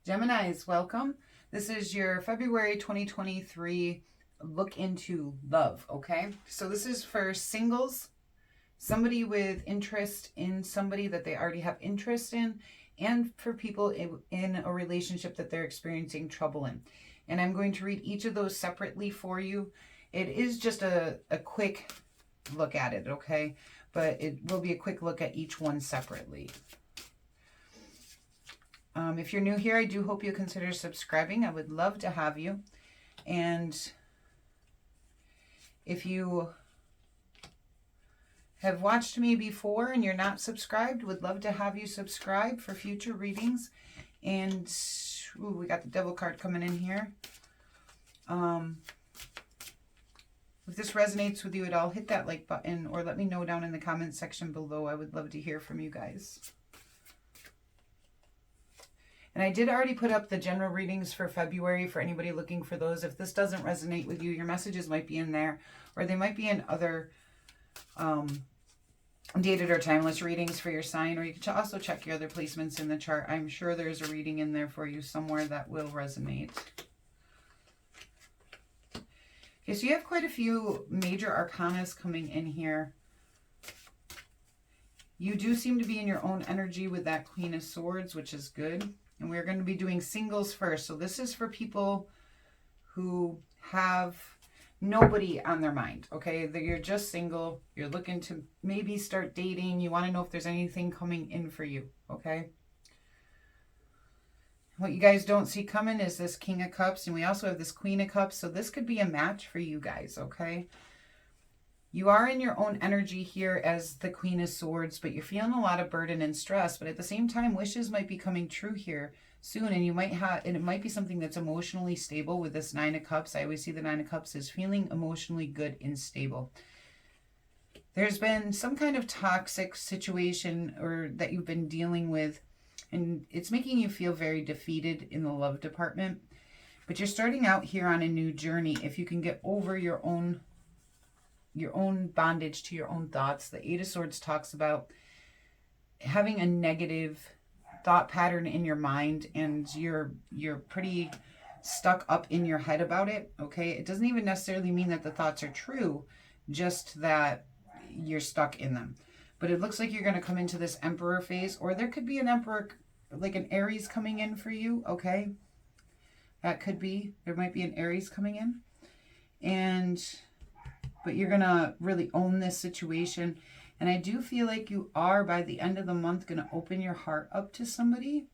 Geminis, welcome. This is your February 2023 look into love, okay? So this is for singles, somebody with interest in somebody that they already have interest in, and for people in a relationship that they're experiencing trouble in. And I'm going to read each of those separately for you. It is just a quick look at it, okay? But it will be a quick look at each one separately. If you're new here, I do hope you consider subscribing. I would love to have you. And if you have watched me before and you're not subscribed, would love to have you subscribe for future readings. And ooh, we got the devil card coming in here. If this resonates with you at all, hit that like button or let me know down in the comments section below. I would love to hear from you guys. And I did already put up the general readings for February for anybody looking for those. If this doesn't resonate with you, your messages might be in there, or they might be in other dated or timeless readings for your sign, or you can also check your other placements in the chart. I'm sure there's a reading in there for you somewhere that will resonate. Okay, so you have quite a few major arcanas coming in here. You do seem to be in your own energy with that Queen of Swords, which is good. And we're going to be doing singles first. So this is for people who have nobody on their mind, okay? That you're just single. You're looking to maybe start dating. You want to know if there's anything coming in for you, okay? What you guys don't see coming is this King of Cups. And we also have this Queen of Cups. So this could be a match for you guys, okay? You are in your own energy here as the Queen of Swords, but you're feeling a lot of burden and stress. But at the same time, wishes might be coming true here soon. And you might have, and it might be something that's emotionally stable with this Nine of Cups. I always see the Nine of Cups as feeling emotionally good and stable. There's been some kind of toxic situation or that you've been dealing with, and it's making you feel very defeated in the love department. But you're starting out here on a new journey. If you can get over your own bondage to your own thoughts. The Eight of Swords talks about having a negative thought pattern in your mind, and you're pretty stuck up in your head about it, okay? It doesn't even necessarily mean that the thoughts are true, just that you're stuck in them. But it looks like you're going to come into this Emperor phase, or there could be an Emperor, like an Aries coming in for you, okay? That could be. There might be an Aries coming in. But you're going to really own this situation. And I do feel like you are, by the end of the month, going to open your heart up to somebody.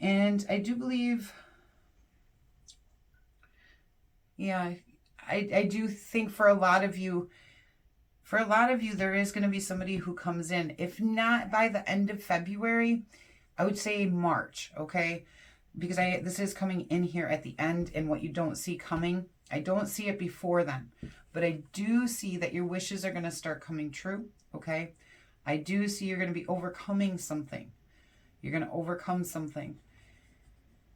And I do believe, yeah, I do think for a lot of you, there is going to be somebody who comes in. If not by the end of February, I would say March, okay? Because this is coming in here at the end, and what you don't see coming, I don't see it before then. But I do see that your wishes are going to start coming true, okay? I do see you're going to be overcoming something. You're going to overcome something.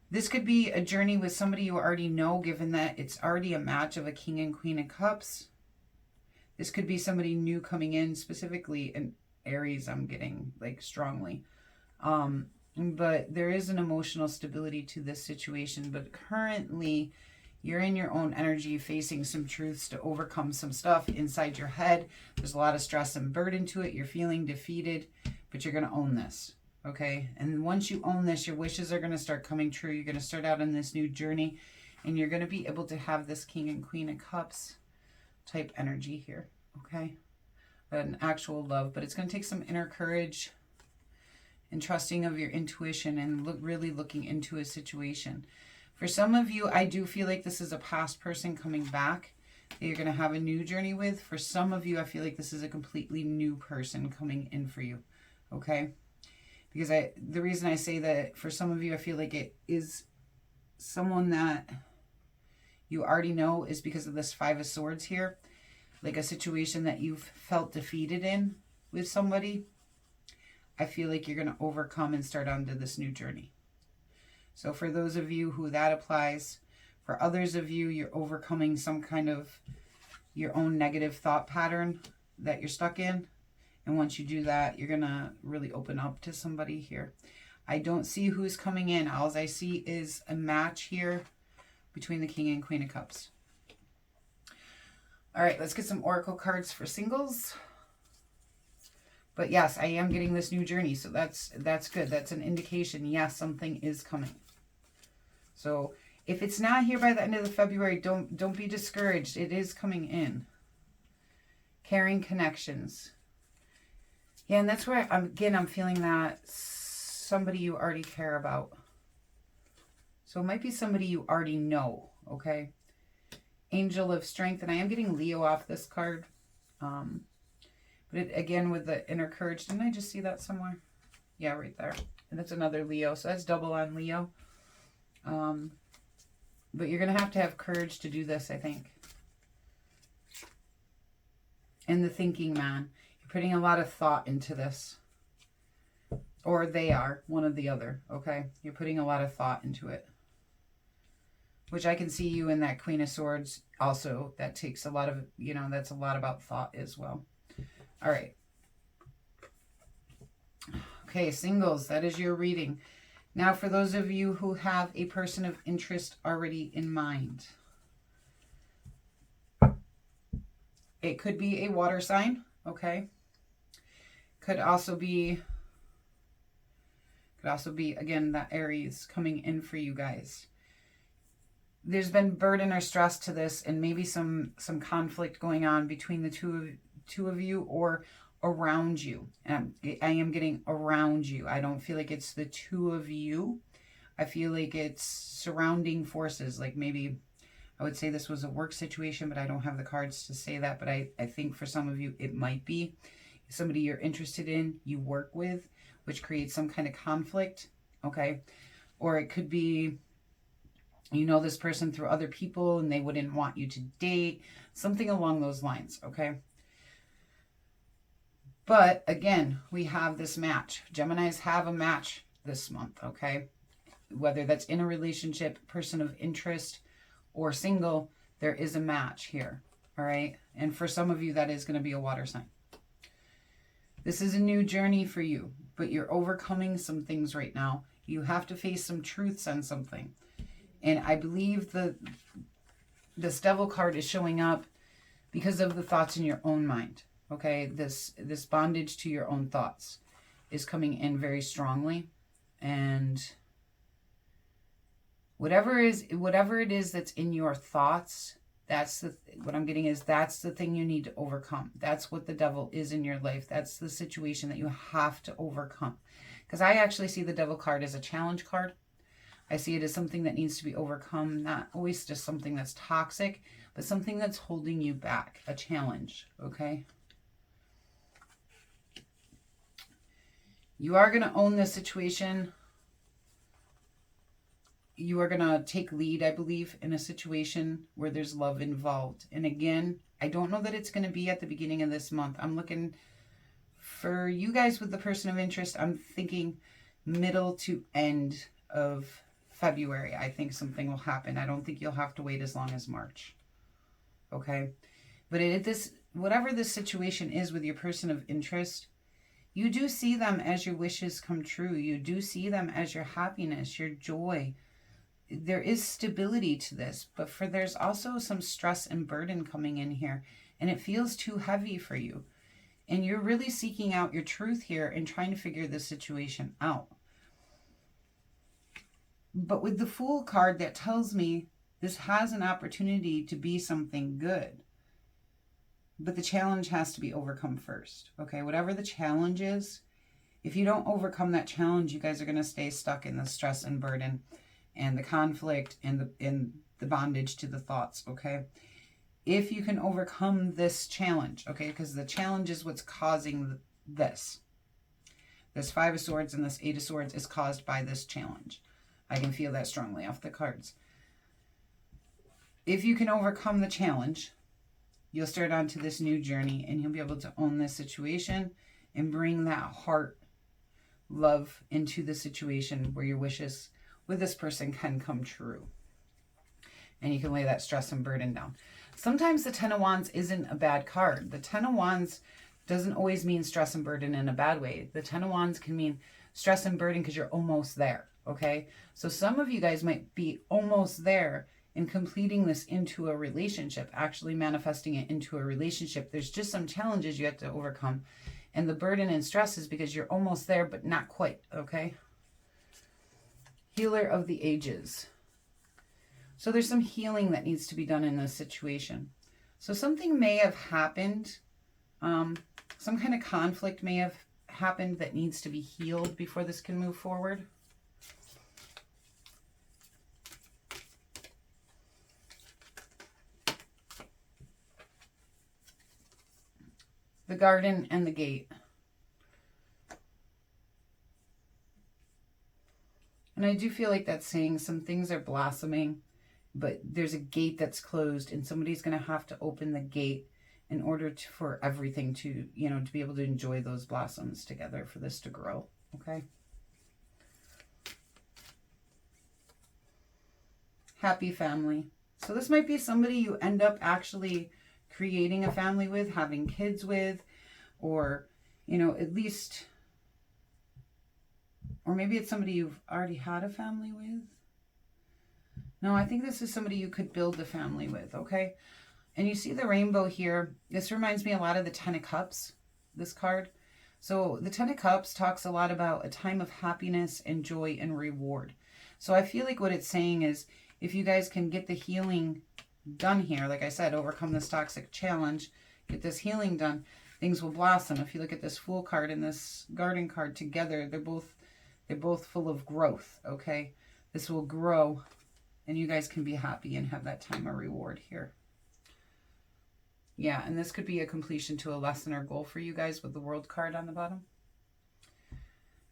This could be a journey with somebody you already know, given that it's already a match of a King and Queen of Cups. This could be somebody new coming in, specifically in Aries, I'm getting, like, strongly. But there is an emotional stability to this situation. But currently, you're in your own energy facing some truths to overcome some stuff inside your head. There's a lot of stress and burden to it. You're feeling defeated, but you're going to own this, okay? And once you own this, your wishes are going to start coming true. You're going to start out on this new journey, and you're going to be able to have this King and Queen of Cups type energy here, okay? An actual love, but it's going to take some inner courage and trusting of your intuition and really looking into a situation. For some of you, I do feel like this is a past person coming back that you're going to have a new journey with. For some of you, I feel like this is a completely new person coming in for you, okay? Because the reason I say that for some of you, I feel like it is someone that you already know is because of this Five of Swords here. Like a situation that you've felt defeated in with somebody. I feel like you're going to overcome and start onto this new journey. So for those of you who that applies, for others of you, you're overcoming some kind of your own negative thought pattern that you're stuck in. And once you do that, you're going to really open up to somebody here. I don't see who's coming in. All I see is a match here between the King and Queen of Cups. All right, let's get some oracle cards for singles. But yes, I am getting this new journey, so that's good. That's an indication, yes, something is coming. So if it's not here by the end of the February, don't be discouraged. It is coming in. Caring connections. Yeah, and that's where I'm feeling that somebody you already care about. So it might be somebody you already know, okay? Angel of Strength, and I am getting Leo off this card. But it, again, with the inner courage, didn't I just see that somewhere? Yeah, right there. And that's another Leo, so that's double on Leo. But you're going to have courage to do this, I think. And the thinking man. You're putting a lot of thought into this. Or they are, one or the other, okay? You're putting a lot of thought into it. Which I can see you in that Queen of Swords also. That takes a lot of, you know, that's a lot about thought as well. All right. Okay, singles, that is your reading. Now, for those of you who have a person of interest already in mind, it could be a water sign, okay? Could also be, again, that Aries coming in for you guys. There's been burden or stress to this, and maybe some conflict going on between the two of you or around you. And I am getting around you. I don't feel like it's the two of you. I feel like it's surrounding forces. Like maybe I would say this was a work situation, but I don't have the cards to say that. But I think for some of you, it might be somebody you're interested in, you work with, which creates some kind of conflict, okay? Or it could be, you know, this person through other people and they wouldn't want you to date, something along those lines, okay? But again, we have this match. Geminis have a match this month, okay? Whether that's in a relationship, person of interest, or single, there is a match here, all right? And for some of you, that is going to be a water sign. This is a new journey for you, but you're overcoming some things right now. You have to face some truths on something. And I believe this Devil card is showing up because of the thoughts in your own mind. Okay, this bondage to your own thoughts is coming in very strongly. And whatever it is that's in your thoughts, what I'm getting is that's the thing you need to overcome. That's what the devil is in your life. That's the situation that you have to overcome. Because I actually see the Devil card as a challenge card. I see it as something that needs to be overcome, not always just something that's toxic, but something that's holding you back, a challenge, okay? You are going to own this situation. You are going to take lead, I believe, in a situation where there's love involved. And again, I don't know that it's going to be at the beginning of this month. I'm looking for you guys with the person of interest. I'm thinking middle to end of February. I think something will happen. I don't think you'll have to wait as long as March. Okay? But whatever this situation is with your person of interest, you do see them as your wishes come true. You do see them as your happiness, your joy. There is stability to this, but there's also some stress and burden coming in here, and it feels too heavy for you. And you're really seeking out your truth here and trying to figure this situation out. But with the Fool card, that tells me this has an opportunity to be something good. But the challenge has to be overcome first. Okay, whatever the challenge is, if you don't overcome that challenge, you guys are going to stay stuck in the stress and burden and the conflict and the bondage to the thoughts, okay? If you can overcome this challenge, okay, because the challenge is what's causing this. This Five of Swords and this Eight of Swords is caused by this challenge. I can feel that strongly off the cards. If you can overcome the challenge, you'll start onto this new journey and you'll be able to own this situation and bring that heart love into the situation where your wishes with this person can come true. And you can lay that stress and burden down. Sometimes the Ten of Wands isn't a bad card. The Ten of Wands doesn't always mean stress and burden in a bad way. The Ten of Wands can mean stress and burden because you're almost there, okay? So some of you guys might be almost there in completing this into a relationship, actually manifesting it into a relationship. There's just some challenges you have to overcome. And the burden and stress is because you're almost there, but not quite, okay? Healer of the ages. So there's some healing that needs to be done in this situation. So something may have happened. Some kind of conflict may have happened that needs to be healed before this can move forward. The garden and the gate. And I do feel like that's saying some things are blossoming, but there's a gate that's closed and somebody's going to have to open the gate in order for everything to, to be able to enjoy those blossoms together, for this to grow, okay? Happy family. So this might be somebody you end up actually creating a family with, having kids with, or, at least, or maybe it's somebody you've already had a family with. No, I think this is somebody you could build a family with, okay? And you see the rainbow here. This reminds me a lot of the Ten of Cups, this card. So the Ten of Cups talks a lot about a time of happiness and joy and reward. So I feel like what it's saying is, if you guys can get the healing done here, like I said, overcome this toxic challenge, get this healing done, things will blossom. If you look at this Fool card and this Garden card together, they're both full of growth, okay? This will grow and you guys can be happy and have that time of reward here. Yeah, and this could be a completion to a lesson or goal for you guys with the World card on the bottom.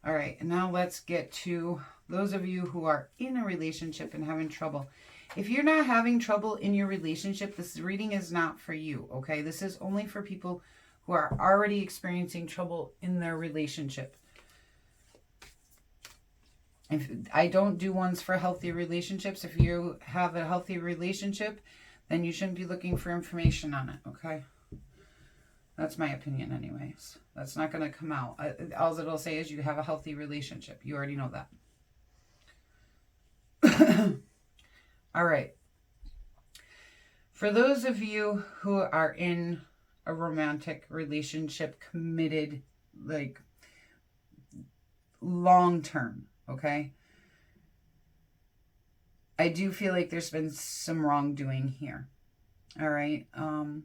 All right, and now let's get to those of you who are in a relationship and having trouble. If you're not having trouble in your relationship, this reading is not for you, okay? This is only for people who are already experiencing trouble in their relationship. If I don't do ones for healthy relationships. If you have a healthy relationship, then you shouldn't be looking for information on it, okay? That's my opinion anyways. That's not going to come out. All it'll say is you have a healthy relationship. You already know that. All right. For those of you who are in a romantic relationship, committed, like long-term, okay? I do feel like there's been some wrongdoing here. All right. I'm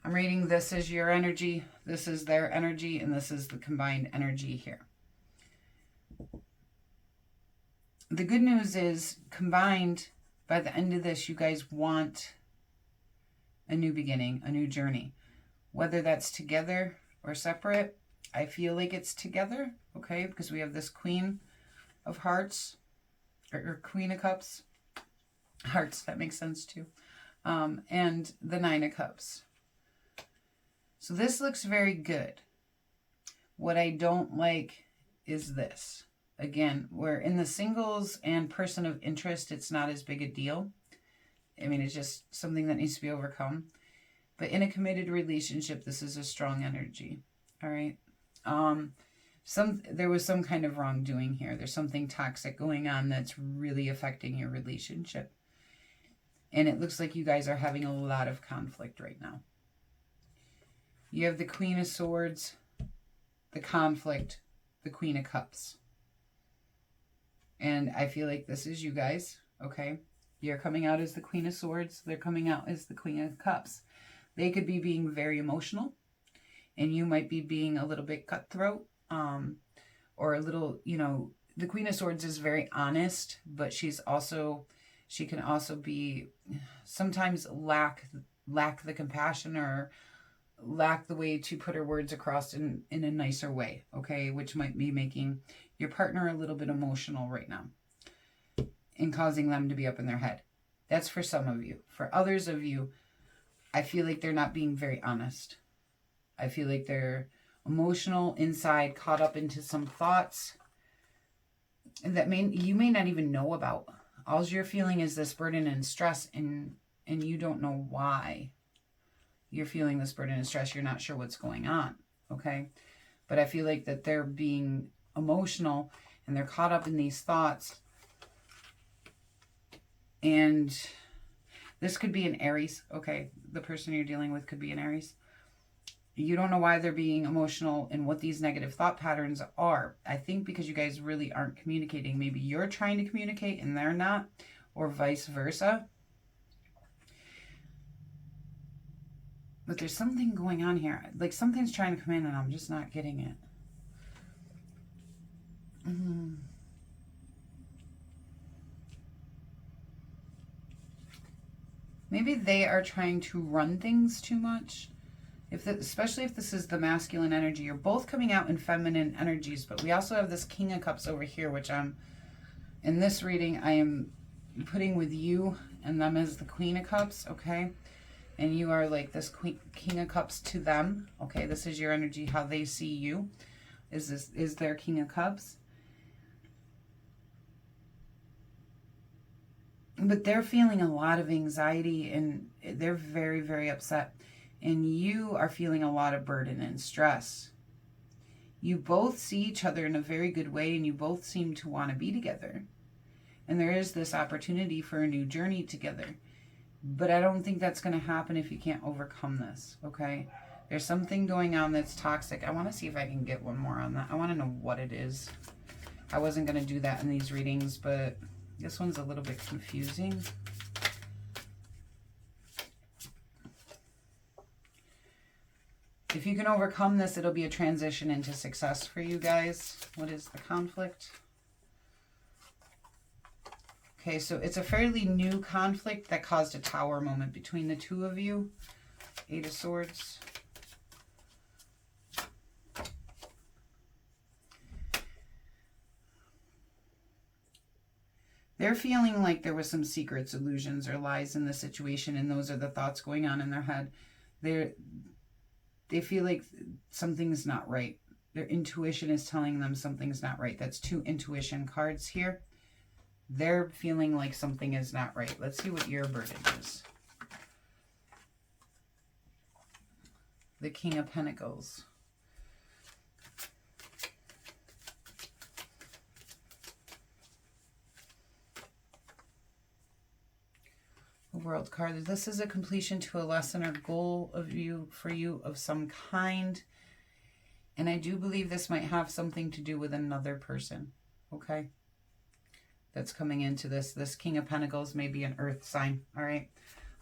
reading this as your energy, this is their energy, and this is the combined energy here. The good news is, combined, by the end of this, you guys want a new beginning, a new journey. Whether that's together or separate, I feel like it's together, okay? Because we have this Queen of Hearts, or Queen of Cups. Hearts, that makes sense too. And the Nine of Cups. So this looks very good. What I don't like is this. Again, we're in the singles and person of interest, it's not as big a deal. I mean, it's just something that needs to be overcome. But in a committed relationship, this is a strong energy. All right. There was some kind of wrongdoing here. There's something toxic going on that's really affecting your relationship. And it looks like you guys are having a lot of conflict right now. You have the Queen of Swords, the conflict, the Queen of Cups. And I feel like this is you guys, okay? You're coming out as the Queen of Swords. They're coming out as the Queen of Cups. They could be being very emotional, and you might be being a little bit cutthroat, or a little, the Queen of Swords is very honest, but she can also be sometimes lack the compassion, or lack the way to put her words across in a nicer way, okay? Which might be making your partner a little bit emotional right now and causing them to be up in their head. That's for some of you. For others of you, I feel like they're not being very honest. I feel like they're emotional inside, caught up into some thoughts that you may not even know about. All you're feeling is this burden and stress, and you don't know why you're feeling this burden and stress. You're not sure what's going on, okay? But I feel like that they're being emotional and they're caught up in these thoughts. And this could be an Aries. Okay, the person you're dealing with could be an Aries. You don't know why they're being emotional and what these negative thought patterns are. I think because you guys really aren't communicating. Maybe you're trying to communicate and they're not, or vice versa. But there's something going on here. Like something's trying to come in and I'm just not getting it. Maybe they are trying to run things too much. Especially if this is the masculine energy. You're both coming out in feminine energies, but we also have this King of Cups over here, which in this reading, I am putting with you and them as the Queen of Cups, okay? And you are like this King of Cups to them, okay? This is your energy, how they see you. Is their King of Cups. But they're feeling a lot of anxiety and they're very, very upset. And you are feeling a lot of burden and stress. You both see each other in a very good way and you both seem to want to be together. And there is this opportunity for a new journey together. But I don't think that's going to happen if you can't overcome this, okay? There's something going on that's toxic. I want to see if I can get one more on that. I want to know what it is. I wasn't going to do that in these readings, but this one's a little bit confusing. If you can overcome this, it'll be a transition into success for you guys. What is the conflict? Okay, so it's a fairly new conflict that caused a tower moment between the two of you. Eight of Swords. They're feeling like there was some secrets, illusions, or lies in the situation, and those are the thoughts going on in their head. They feel like something's not right. Their intuition is telling them something's not right. That's two intuition cards here. They're feeling like something is not right. Let's see what your burden is. The King of Pentacles. The World card. This is a completion to a lesson or goal for you of some kind. And I do believe this might have something to do with another person. Okay? That's coming into this. This King of Pentacles may be an earth sign. All right.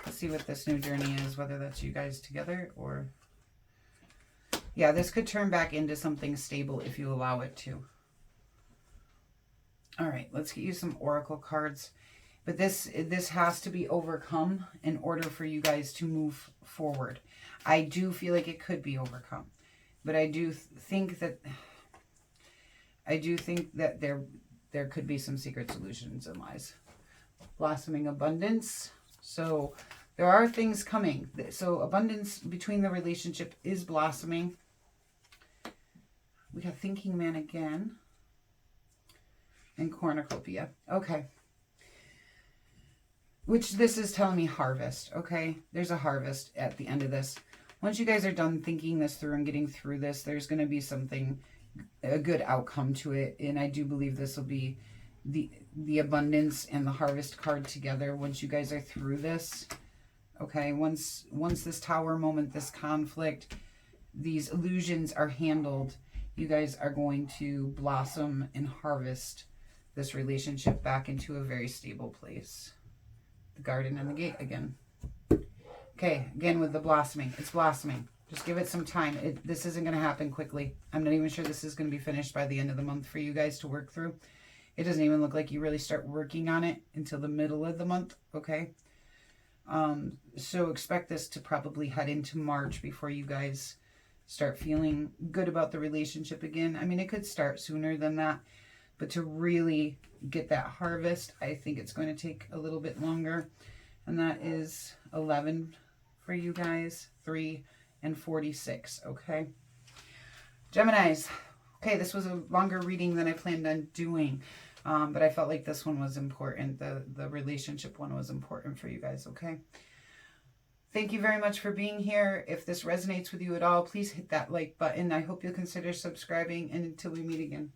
Let's see what this new journey is, whether that's you guys together or... Yeah, this could turn back into something stable if you allow it to. All right, let's get you some oracle cards. But this has to be overcome in order for you guys to move forward. I do feel like it could be overcome. But I do think that there could be some secret solutions and lies. Blossoming abundance. So there are things coming. So abundance between the relationship is blossoming. We got Thinking Man again. And Cornucopia. Okay. Which this is telling me harvest. Okay. There's a harvest at the end of this. Once you guys are done thinking this through and getting through this, there's going to be something, a good outcome to it. And I do believe this will be the abundance and the harvest card together once you guys are through this. Okay, once this tower moment, this conflict, these illusions are handled, you guys are going to blossom and harvest this relationship back into a very stable place. The garden and the gate again. Okay, again with the blossoming. It's blossoming. Just give it some time. This isn't going to happen quickly. I'm not even sure this is going to be finished by the end of the month for you guys to work through. It doesn't even look like you really start working on it until the middle of the month, okay? So expect this to probably head into March before you guys start feeling good about the relationship again. I mean, it could start sooner than that, but to really get that harvest, I think it's going to take a little bit longer. And that is 11 for you guys, 3 and 46, okay? Geminis. Okay, this was a longer reading than I planned on doing, but I felt like this one was important. The relationship one was important for you guys, okay? Thank you very much for being here. If this resonates with you at all, please hit that like button. I hope you'll consider subscribing, and until we meet again.